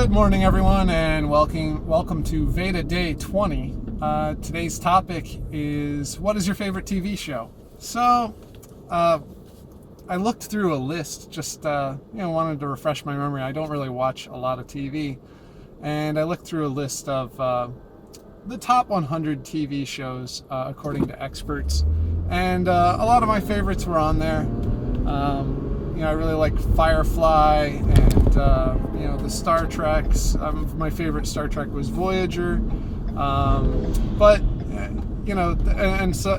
Good morning, everyone, and welcome to VEDA Day 20. Today's topic is, what is your favorite TV show? So, I looked through a list, just wanted to refresh my memory. I don't really watch a lot of TV, and I looked through a list of the top 100 TV shows according to experts, and a lot of my favorites were on there. I really like Firefly and the Star Treks. My favorite Star Trek was Voyager,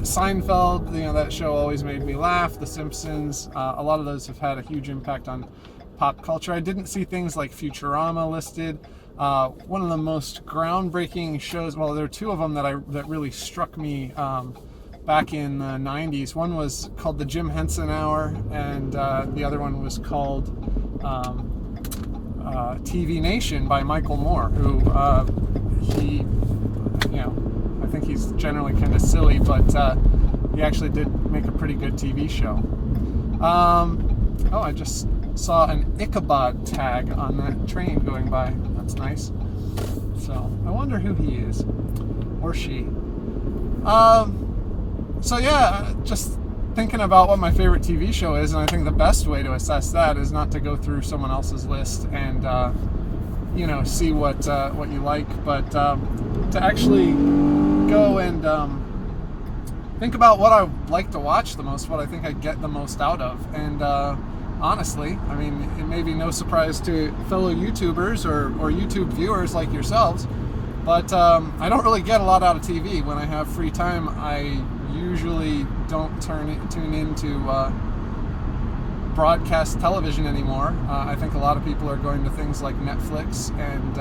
Seinfeld. That show always made me laugh. The Simpsons. A lot of those have had a huge impact on pop culture. I didn't see things like Futurama listed. One of the most groundbreaking shows. Well, there are two of them that really struck me back in the 90s. One was called the Jim Henson Hour, and the other one was called TV Nation by Michael Moore, who I think he's generally kind of silly, but he actually did make a pretty good TV show. I just saw an Ichabod tag on that train going by. That's nice. So I wonder who he is, or she. Just thinking about what my favorite TV show is, and I think the best way to assess that is not to go through someone else's list and see what you like, but to actually go and think about what I like to watch the most, what I think I get the most out of. And honestly, I mean, it may be no surprise to fellow YouTubers or YouTube viewers like yourselves, but I don't really get a lot out of TV. When I have free time, I usually don't tune into broadcast television anymore. I think a lot of people are going to things like Netflix and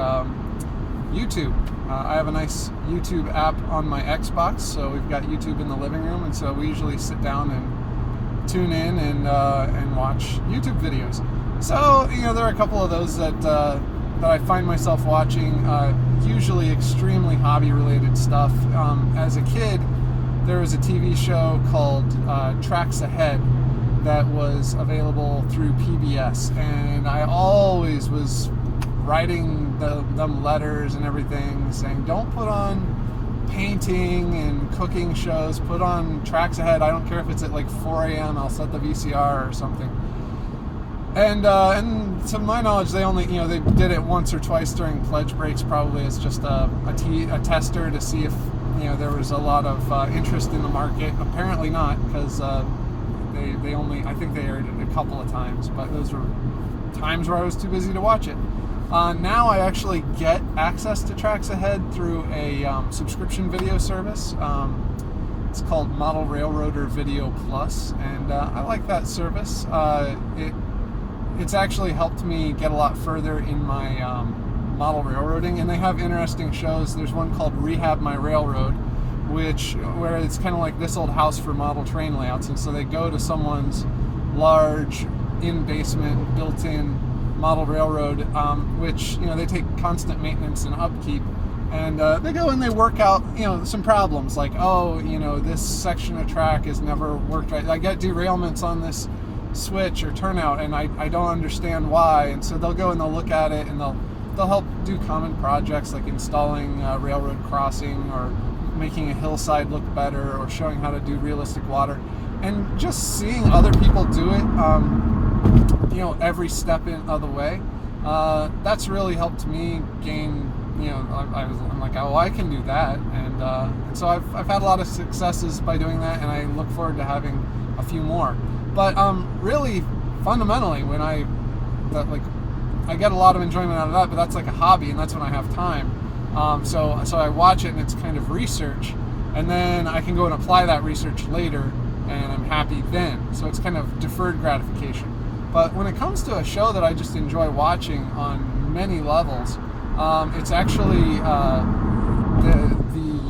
YouTube. I have a nice YouTube app on my Xbox, so we've got YouTube in the living room, and so we usually sit down and tune in and watch YouTube videos. So there are a couple of those that I find myself watching, usually extremely hobby-related stuff. As a kid, there was a TV show called Tracks Ahead that was available through PBS, and I always was writing them letters and everything saying, don't put on painting and cooking shows, put on Tracks Ahead. I don't care if it's at like 4 a.m., I'll set the VCR or something. And to my knowledge, they only, they did it once or twice during pledge breaks, probably as just a tester to see if there was a lot of interest in the market. Apparently not, because they only, I think they aired it a couple of times, but those were times where I was too busy to watch it. Now I actually get access to Tracks Ahead through a subscription video service. It's called Model Railroader Video Plus, and I like that service. It's actually helped me get a lot further in my model railroading, and they have interesting shows. There's one called Rehab My Railroad, where it's kind of like This Old House for model train layouts, and so they go to someone's large in-basement built-in model railroad, which they take constant maintenance and upkeep, and they go and they work out some problems, like, this section of track has never worked right. I get derailments on this switch or turnout, and I don't understand why, and so they'll go and they'll look at it, and they'll help do common projects like installing a railroad crossing, or making a hillside look better, or showing how to do realistic water. And just seeing other people do it every step of the way, that's really helped me gain, I'm like, oh, I can do that. And so I've had a lot of successes by doing that, and I look forward to having a few more. But really, fundamentally, I get a lot of enjoyment out of that, but that's like a hobby, and that's when I have time. So I watch it, and it's kind of research, and then I can go and apply that research later, and I'm happy then. So it's kind of deferred gratification. But when it comes to a show that I just enjoy watching on many levels, it's actually the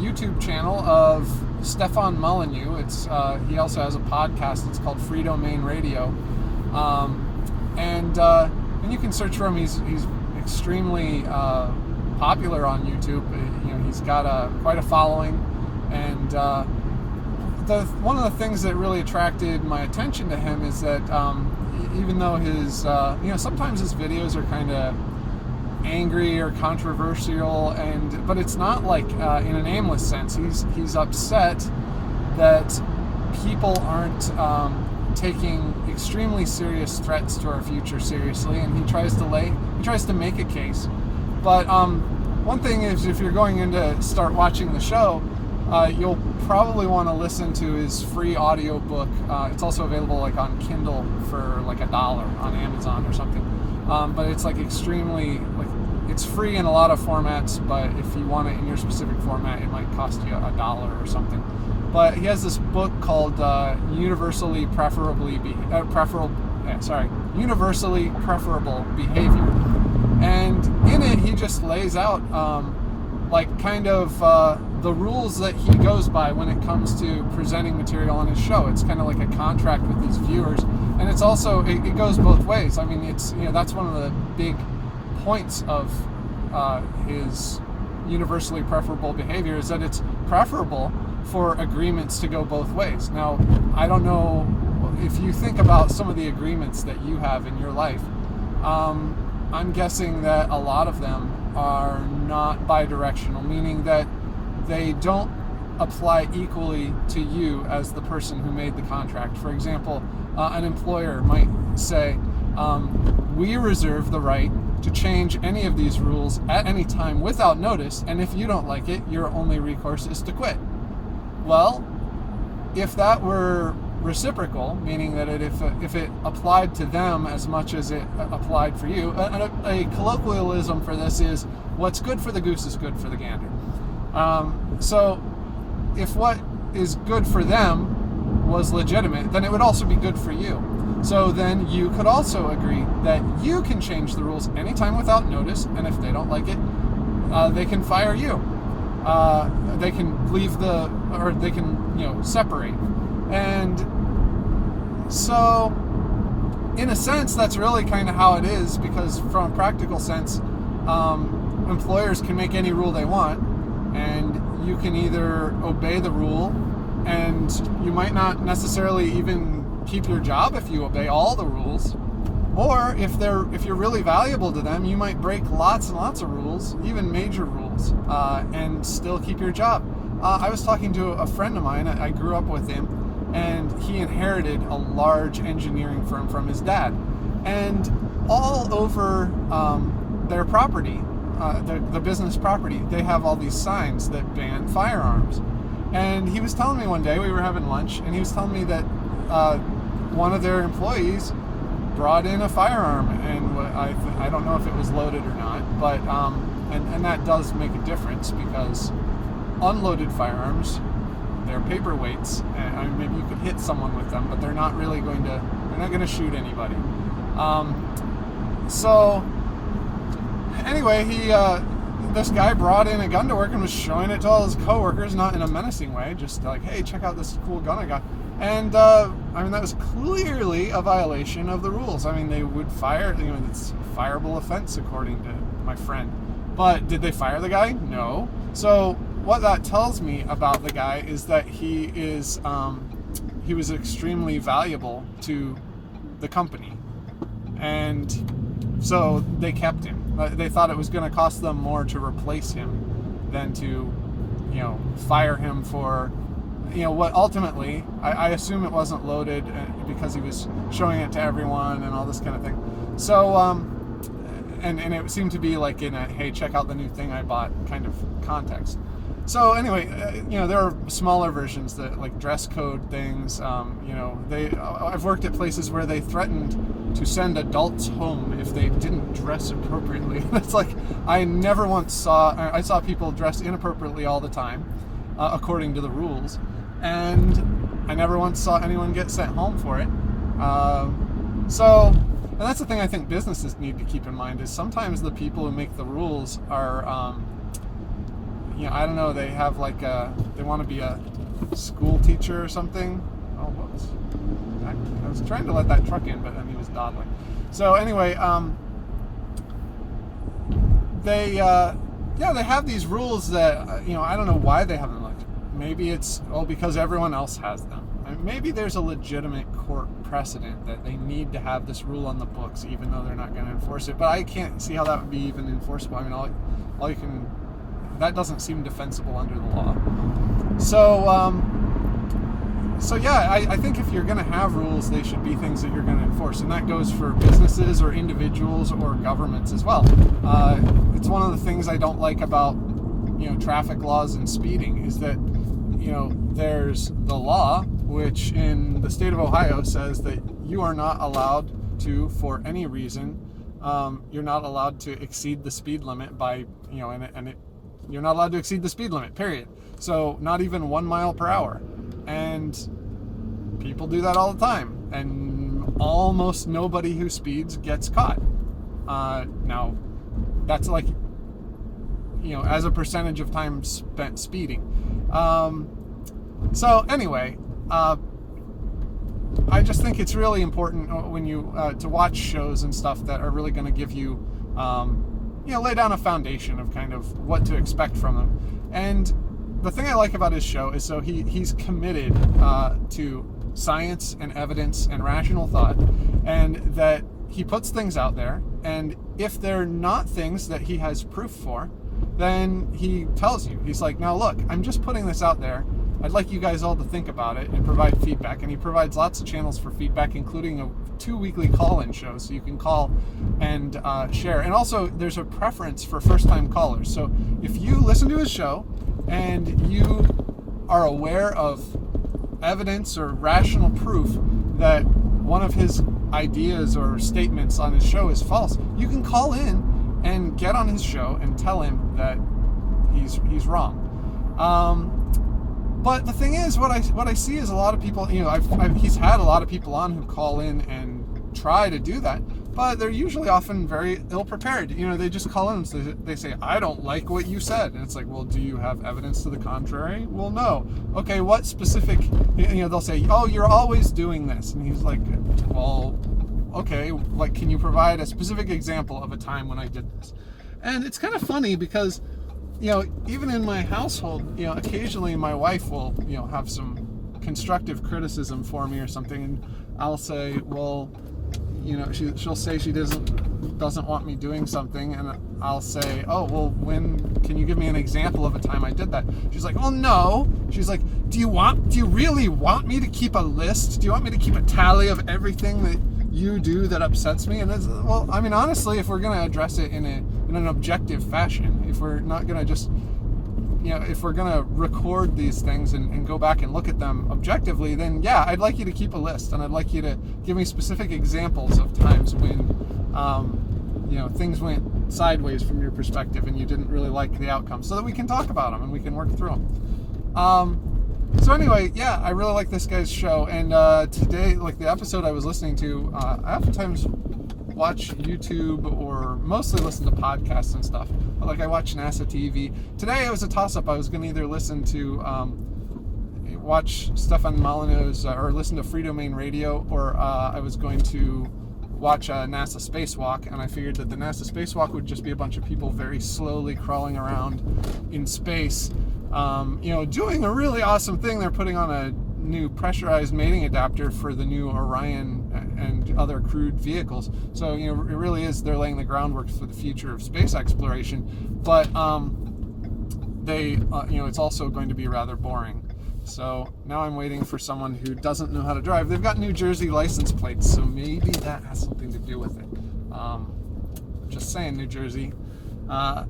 YouTube channel of Stefan Molyneux. He also has a podcast. It's called Free Domain Radio, and you can search for him. He's extremely popular on YouTube. He's got quite a following, and one of the things that really attracted my attention to him is that even though his sometimes his videos are kind of angry or controversial, but it's not like in an aimless sense. He's upset that people aren't taking extremely serious threats to our future seriously, and he tries to make a case. But one thing is, if you're going in to start watching the show, you'll probably want to listen to his free audio book. It's also available like on Kindle for like $1 on Amazon or something. But it's like extremely, like, it's free in a lot of formats, but if you want it in your specific format, it might cost you $1 or something. But he has this book called Universally Preferable Behavior. And in it, he just lays out the rules that he goes by when it comes to presenting material on his show. It's kind of like a contract with his viewers, and it's also it goes both ways. I mean, it's, that's one of the big points of his universally preferable behavior, is that it's preferable for agreements to go both ways. Now, I don't know if you think about some of the agreements that you have in your life. I'm guessing that a lot of them are not bidirectional, meaning that they don't apply equally to you as the person who made the contract. For example, an employer might say, we reserve the right to change any of these rules at any time without notice, and if you don't like it, your only recourse is to quit. Well, if that were reciprocal, meaning that if it applied to them as much as it applied for you, a colloquialism for this is, what's good for the goose is good for the gander. So if what is good for them was legitimate, then it would also be good for you. So then you could also agree that you can change the rules anytime without notice, and if they don't like it, they can fire you. They can leave they can, separate. And so, in a sense, that's really kind of how it is, because from a practical sense, employers can make any rule they want, and you can either obey the rule, and you might not necessarily even keep your job if you obey all the rules, or if you're really valuable to them, you might break lots and lots of rules, even major rules, and still keep your job. I was talking to a friend of mine. I grew up with him, and he inherited a large engineering firm from his dad. And all over their property, the business property, they have all these signs that ban firearms. And he was telling me one day, we were having lunch, and he was telling me that one of their employees brought in a firearm, and I don't know if it was loaded or not, but and that does make a difference, because unloaded firearms, they're paperweights, and maybe you could hit someone with them, but they're not going to shoot anybody. So anyway, this guy brought in a gun to work and was showing it to all his coworkers, not in a menacing way, just like, hey, check out this cool gun I got. And that was clearly a violation of the rules. I mean, they would fire, it's a fireable offense according to my friend. But did they fire the guy? No. So what that tells me about the guy is that he was extremely valuable to the company, and so they kept him. They thought it was going to cost them more to replace him than to, fire him for, what ultimately, I assume it wasn't loaded because he was showing it to everyone and all this kind of thing. So, and it seemed to be like in a, hey, check out the new thing I bought kind of context. So anyway, there are smaller versions that, like, dress code things. I've worked at places where they threatened to send adults home if they didn't dress appropriately. It's like, I saw people dress inappropriately all the time, according to the rules, and I never once saw anyone get sent home for it. And that's the thing I think businesses need to keep in mind, is sometimes the people who make the rules are, I don't know, they have they want to be a school teacher or something. Oh, whoops. I was trying to let that truck in, but then he was dawdling. So anyway, they have these rules that, I don't know why they have them. Maybe it's, because everyone else has them. maybe there's a legitimate court precedent that they need to have this rule on the books, even though they're not going to enforce it. But I can't see how that would be even enforceable. I mean, all you can, that doesn't seem defensible under the law. So yeah, I think if you're going to have rules, they should be things that you're going to enforce, and that goes for businesses or individuals or governments as well. It's one of the things I don't like about traffic laws and speeding is that there's the law, which in the state of Ohio says that you are not allowed to, for any reason, you're not allowed to exceed the speed limit by you're not allowed to exceed the speed limit, period. So not even 1 mile per hour. And people do that all the time, and almost nobody who speeds gets caught. Now, that's like, as a percentage of time spent speeding. So anyway, I just think it's really important when you to watch shows and stuff that are really going to give you, lay down a foundation of kind of what to expect from them. And the thing I like about his show is so he's committed to science and evidence and rational thought, and that he puts things out there, and if they're not things that he has proof for, then he tells you. He's like, now look, I'm just putting this out there. I'd like you guys all to think about it and provide feedback. And he provides lots of channels for feedback, including 2 weekly call-in shows, so you can call and share. And also, there's a preference for first-time callers. So if you listen to his show and you are aware of evidence or rational proof that one of his ideas or statements on his show is false, you can call in and get on his show and tell him that he's wrong. But the thing is, what I see is a lot of people, he's had a lot of people on who call in and try to do that, but they're usually often very ill-prepared. They just call in and they say, I don't like what you said. And it's like, well, do you have evidence to the contrary? Well, no. Okay, what specific, they'll say, oh, you're always doing this. And he's like, well, okay, like, can you provide a specific example of a time when I did this? And it's kind of funny because, even in my household, occasionally my wife will, have some constructive criticism for me or something, and I'll say, well, she'll say she doesn't want me doing something, and I'll say, oh, well, when can you give me an example of a time I did that? She's like, oh, no. She's like, do you really want me to keep a list? Do you want me to keep a tally of everything that you do that upsets me? And it's, well, I mean, honestly, if we're going to address it in an objective fashion, if we're not going to just, if we're going to record these things and go back and look at them objectively, then yeah, I'd like you to keep a list, and I'd like you to give me specific examples of times when, things went sideways from your perspective and you didn't really like the outcome, so that we can talk about them and we can work through them. So anyway, yeah, I really like this guy's show, and today, like the episode I was listening to, I oftentimes watch YouTube or mostly listen to podcasts and stuff. Like I watch NASA TV. Today it was a toss-up. I was going to either listen to, watch Stefan Molyneux's, or listen to Free Domain Radio, or I was going to watch a NASA spacewalk, and I figured that the NASA spacewalk would just be a bunch of people very slowly crawling around in space, doing a really awesome thing. They're putting on a new pressurized mating adapter for the new Orion and other crewed vehicles. So, it really is, they're laying the groundwork for the future of space exploration. But it's also going to be rather boring. So now I'm waiting for someone who doesn't know how to drive. They've got New Jersey license plates, so maybe that has something to do with it. Just saying, New Jersey. But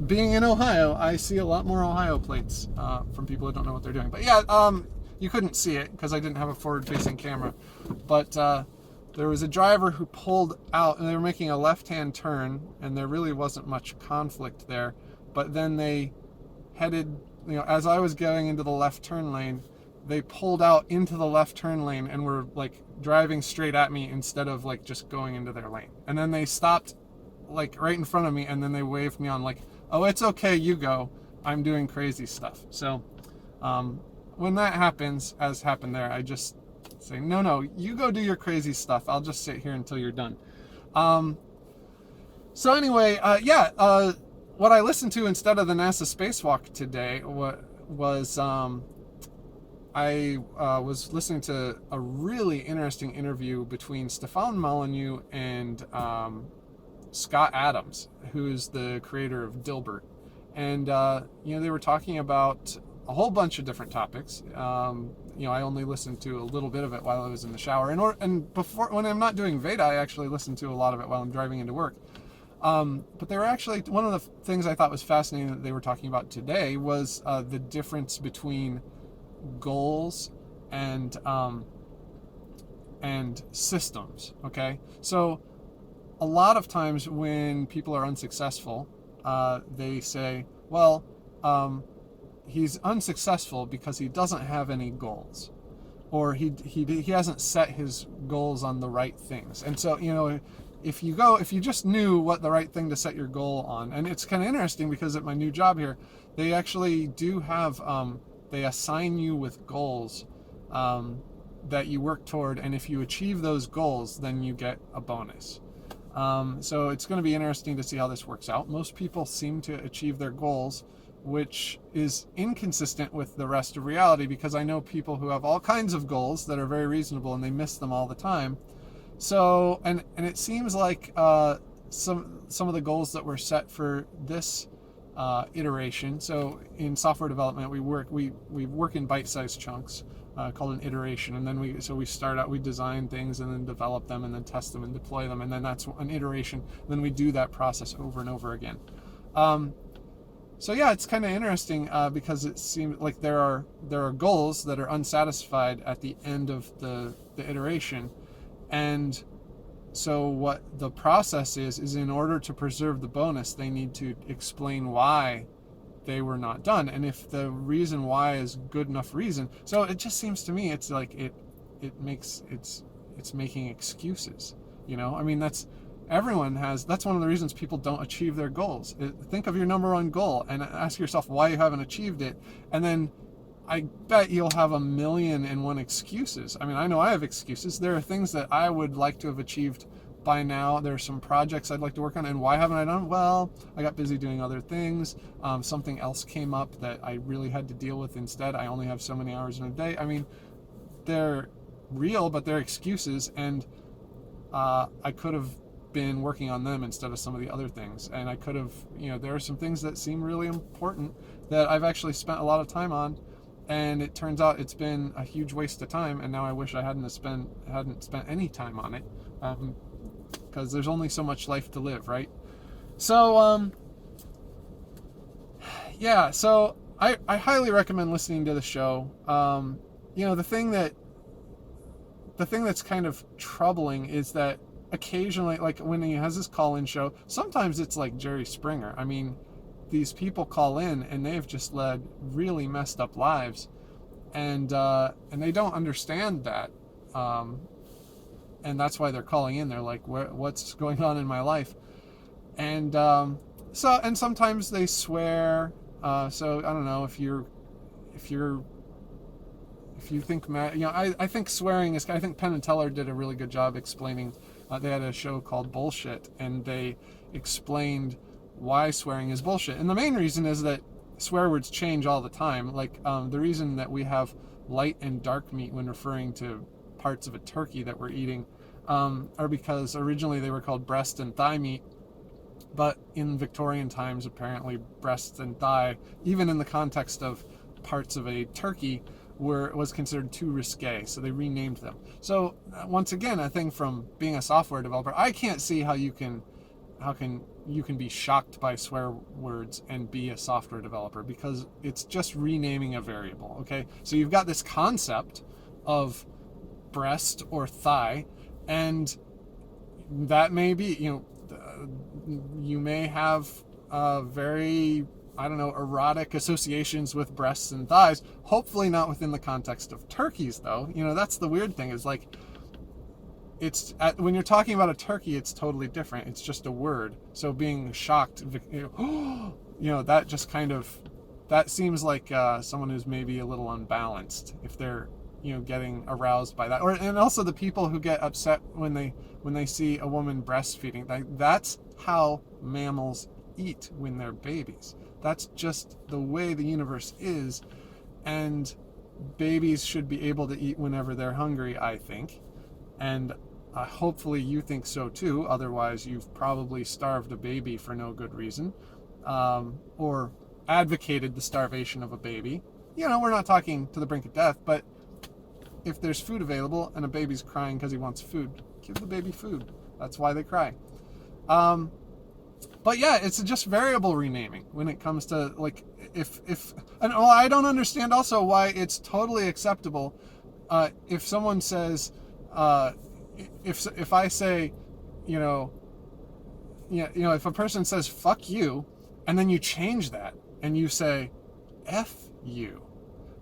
being in Ohio, I see a lot more Ohio plates from people who don't know what they're doing. But yeah, you couldn't see it because I didn't have a forward-facing camera. But there was a driver who pulled out, and they were making a left-hand turn, and there really wasn't much conflict there. But then they headed, as I was going into the left turn lane, they pulled out into the left turn lane and were like driving straight at me instead of like just going into their lane. And then they stopped like right in front of me, and then they waved me on like, oh, it's okay, you go, I'm doing crazy stuff. So when that happens, as happened there, I just say, no, you go do your crazy stuff, I'll just sit here until you're done. So anyway, what I listened to instead of the NASA spacewalk today was I was listening to a really interesting interview between Stefan Molyneux and Scott Adams, who's the creator of Dilbert. And, they were talking about a whole bunch of different topics. I only listened to a little bit of it while I was in the shower. And before, when I'm not doing VEDA, I actually listen to a lot of it while I'm driving into work. But they were actually, one of the things I thought was fascinating that they were talking about today was the difference between goals and systems. Okay, so a lot of times when people are unsuccessful, they say, well, he's unsuccessful because he doesn't have any goals, or he hasn't set his goals on the right things. And so, if you just knew what the right thing to set your goal on, and it's kind of interesting because at my new job here, they actually do have, they assign you with goals that you work toward, and if you achieve those goals, then you get a bonus. So it's going to be interesting to see how this works out. Most people seem to achieve their goals, which is inconsistent with the rest of reality, because I know people who have all kinds of goals that are very reasonable and they miss them all the time. So, and it seems like some of the goals that were set for this iteration. So in software development, we work in bite-sized chunks called an iteration, and then we start out, we design things and then develop them and then test them and deploy them, and then that's an iteration. Then we do that process over and over again. So yeah, it's kind of interesting because it seems like there are goals that are unsatisfied at the end of the iteration, and so what the process is in order to preserve the bonus, they need to explain why they were not done, and if the reason why is good enough reason. So it just seems to me it's like it's making excuses. I mean, that's one of the reasons people don't achieve their goals. Think of your number one goal and ask yourself why you haven't achieved it, and then I bet you'll have 1,000,001 excuses. I mean, I know I have excuses. There are things that I would like to have achieved by now. There are some projects I'd like to work on, and why haven't I done? Well, I got busy doing other things. Something else came up that I really had to deal with instead. I only have so many hours in a day. I mean, they're real, but they're excuses, and I could have been working on them instead of some of the other things. And I could have, there are some things that seem really important that I've actually spent a lot of time on, and it turns out it's been a huge waste of time, and now I wish I hadn't spent any time on it, because there's only so much life to live, right? So yeah, so I highly recommend listening to the show. The thing that's kind of troubling is that occasionally, like when he has his call-in show, sometimes it's like Jerry Springer. I mean, these people call in and they've just led really messed up lives, and they don't understand that, and that's why they're calling in. They're like, what's going on in my life? And and sometimes they swear. So I don't know if you think, I think swearing is, I think Penn and Teller did a really good job explaining. They had a show called Bullshit, and they explained why swearing is bullshit. And the main reason is that swear words change all the time. Like the reason that we have light and dark meat when referring to parts of a turkey that we're eating are because originally they were called breast and thigh meat, but in Victorian times, apparently breast and thigh, even in the context of parts of a turkey, was considered too risque, so they renamed them. So once again, a thing from being a software developer, I can't see how you can be shocked by swear words and be a software developer, because it's just renaming a variable. Okay, so you've got this concept of breast or thigh, and that may be, you may have very, I don't know, erotic associations with breasts and thighs. Hopefully not within the context of turkeys, though. That's the weird thing, is like, when you're talking about a turkey, it's totally different. It's just a word. So being shocked, that just kind of, that seems like someone who's maybe a little unbalanced if they're, getting aroused by that. And also the people who get upset when they see a woman breastfeeding. That's how mammals eat when they're babies. That's just the way the universe is. And babies should be able to eat whenever they're hungry, I think. And hopefully you think so too. Otherwise, you've probably starved a baby for no good reason, or advocated the starvation of a baby. We're not talking to the brink of death, but if there's food available and a baby's crying because he wants food, give the baby food. That's why they cry. But yeah, it's just variable renaming when it comes to, like, and I don't understand also why it's totally acceptable if someone says, if I say, if a person says fuck you, and then you change that and you say F you.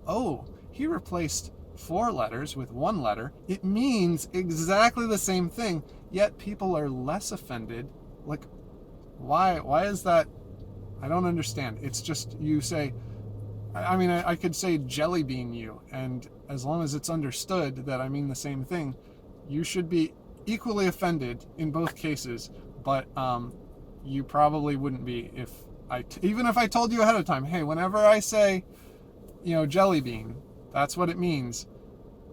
Oh, he replaced 4 letters with 1 letter. It means exactly the same thing, yet people are less offended. Like, why is that? I don't understand. It's just, you say, I could say jelly bean you, and as long as it's understood that I mean the same thing, you should be equally offended in both cases. But you probably wouldn't be even if I told you ahead of time, hey, whenever I say, jelly bean, that's what it means,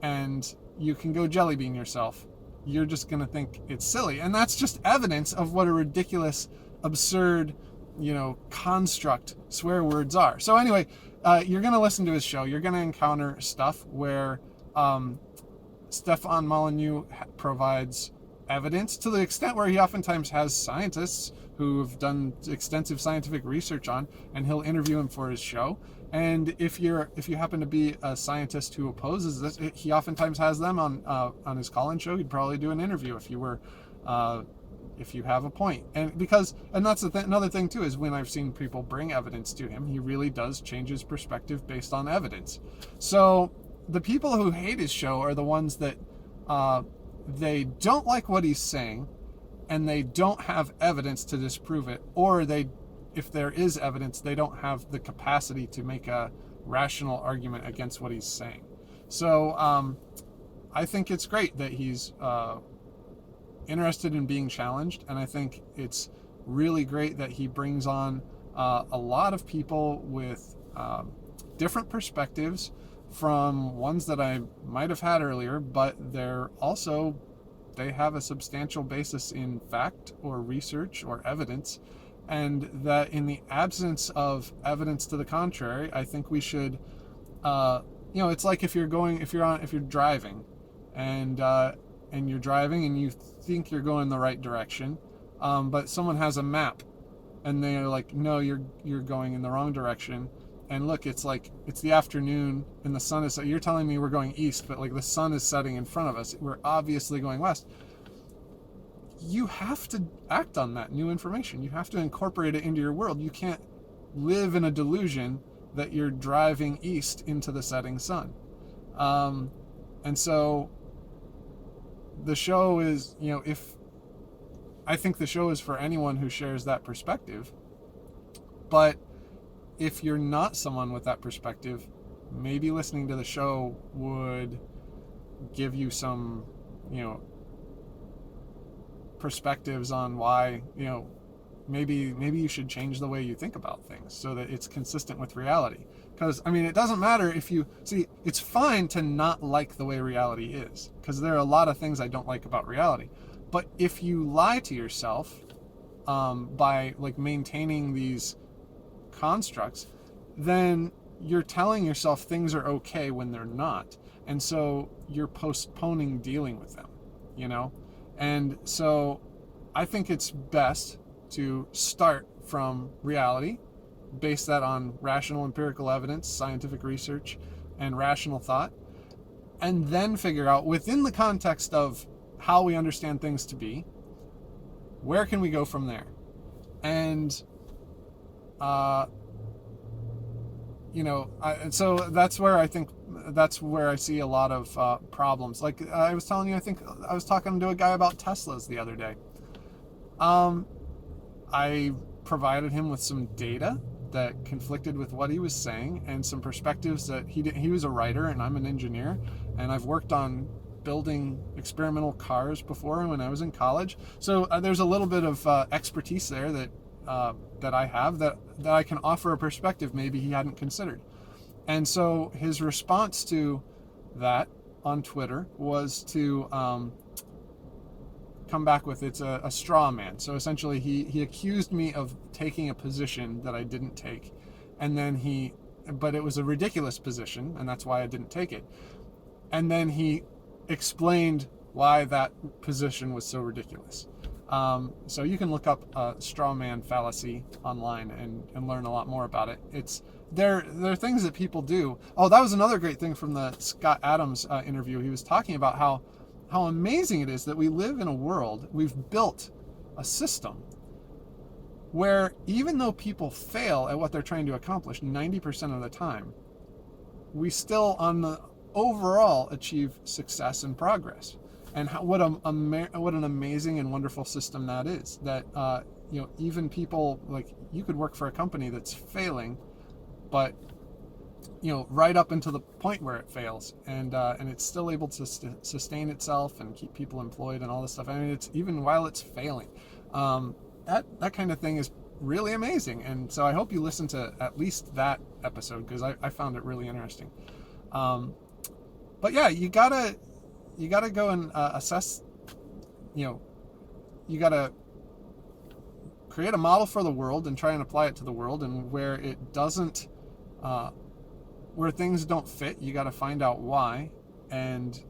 and you can go jelly bean yourself. You're just going to think it's silly. And that's just evidence of what a ridiculous, absurd, construct swear words are. So anyway, you're going to listen to his show. You're going to encounter stuff where Stefan Molyneux provides evidence to the extent where he oftentimes has scientists who have done extensive scientific research on, and he'll interview him for his show. And if you happen to be a scientist who opposes this, he oftentimes has them on his call-in show. He'd probably do an interview if you have a point. And that's another thing too, is when I've seen people bring evidence to him, he really does change his perspective based on evidence. So the people who hate his show are the ones that they don't like what he's saying, and they don't have evidence to disprove it, or if there is evidence, they don't have the capacity to make a rational argument against what he's saying. So I think it's great that he's interested in being challenged, and I think it's really great that he brings on a lot of people with different perspectives from ones that I might have had earlier, but they have a substantial basis in fact or research or evidence. And that in the absence of evidence to the contrary, I think we should, it's like if you're driving, and you're driving and you think you're going the right direction, but someone has a map, and they're like, no, you're going in the wrong direction. And look, it's the afternoon, and the sun is. You're telling me we're going east, but like the sun is setting in front of us. We're obviously going west. You have to act on that new information. You have to incorporate it into your world. You can't live in a delusion that you're driving east into the setting sun. And so the show is, I think the show is for anyone who shares that perspective. But if you're not someone with that perspective, maybe listening to the show would give you some, perspectives on why, maybe you should change the way you think about things so that it's consistent with reality. Because, it doesn't matter if you... See, it's fine to not like the way reality is, because there are a lot of things I don't like about reality. But if you lie to yourself by, maintaining these constructs, then you're telling yourself things are okay when they're not. And so you're postponing dealing with them, And so I think it's best to start from reality, base that on rational empirical evidence, scientific research, and rational thought, and then figure out, within the context of how we understand things to be, where can we go from there? And, so that's where I see a lot of problems. Like I was telling you, I think I was talking to a guy about Teslas the other day. I provided him with some data that conflicted with what he was saying, and some perspectives that he was a writer and I'm an engineer, and I've worked on building experimental cars before when I was in college. So there's a little bit of expertise there that I have that I can offer a perspective maybe he hadn't considered. And so his response to that on Twitter was to come back with it's a straw man. So essentially he accused me of taking a position that I didn't take, and then but it was a ridiculous position, and that's why I didn't take it. And then he explained why that position was so ridiculous. So you can look up straw man fallacy online and learn a lot more about it. There are things that people do. Oh, that was another great thing from the Scott Adams interview. He was talking about how amazing it is that we live in a world, we've built a system where even though people fail at what they're trying to accomplish 90% of the time, we still on the overall achieve success and progress. And what an amazing and wonderful system that is. That even people, like, you could work for a company that's failing, but right up until the point where it fails, and it's still able to sustain itself and keep people employed and all this stuff. I mean, it's even while it's failing. That kind of thing is really amazing. And so I hope you listen to at least that episode, because I found it really interesting. But yeah, you gotta go and assess. You gotta create a model for the world and try and apply it to the world. And where it doesn't, where things don't fit, you got to find out why. And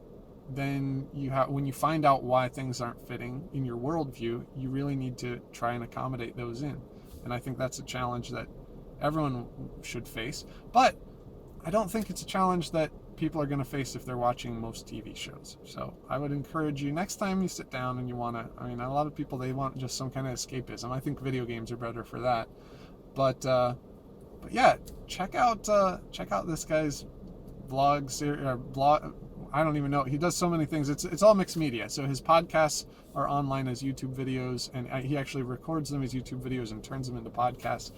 then when you find out why things aren't fitting in your worldview, you really need to try and accommodate those in. And I think that's a challenge that everyone should face. But I don't think it's a challenge that people are going to face if they're watching most TV shows. So I would encourage you, next time you sit down and you want to, I mean, a lot of people, they want just some kind of escapism. I think video games are better for that. But yeah, check out this guy's blog. I don't even know. He does so many things. It's all mixed media. So his podcasts are online as YouTube videos, and he actually records them as YouTube videos and turns them into podcasts.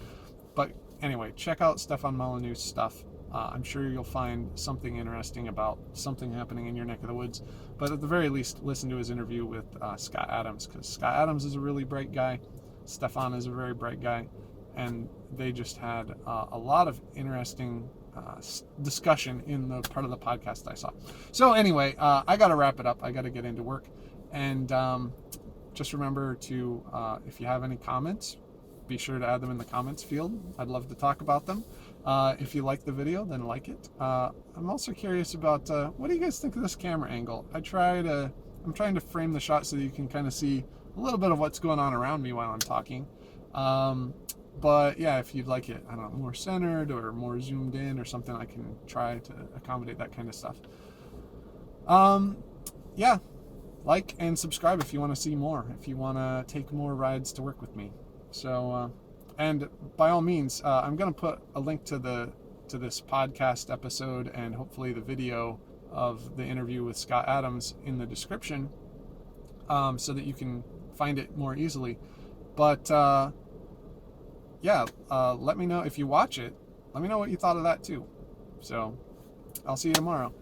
But anyway, check out Stefan Molyneux's stuff. I'm sure you'll find something interesting about something happening in your neck of the woods. But at the very least, listen to his interview with Scott Adams, because Scott Adams is a really bright guy. Stefan is a very bright guy. And they just had a lot of interesting discussion in the part of the podcast I saw. So anyway, I got to wrap it up. I got to get into work. And just remember to, if you have any comments, be sure to add them in the comments field. I'd love to talk about them. If you like the video, then like it. I'm also curious about what do you guys think of this camera angle? I'm trying to frame the shot so that you can kind of see a little bit of what's going on around me while I'm talking. But yeah, if you'd like it, I don't know, more centered or more zoomed in or something, I can try to accommodate that kind of stuff. Yeah, like and subscribe if you want to see more, if you want to take more rides to work with me. So, and by all means, I'm going to put a link to this podcast episode and hopefully the video of the interview with Scott Adams in the description, so that you can find it more easily. But yeah, let me know if you watch it. Let me know what you thought of that too. So I'll see you tomorrow.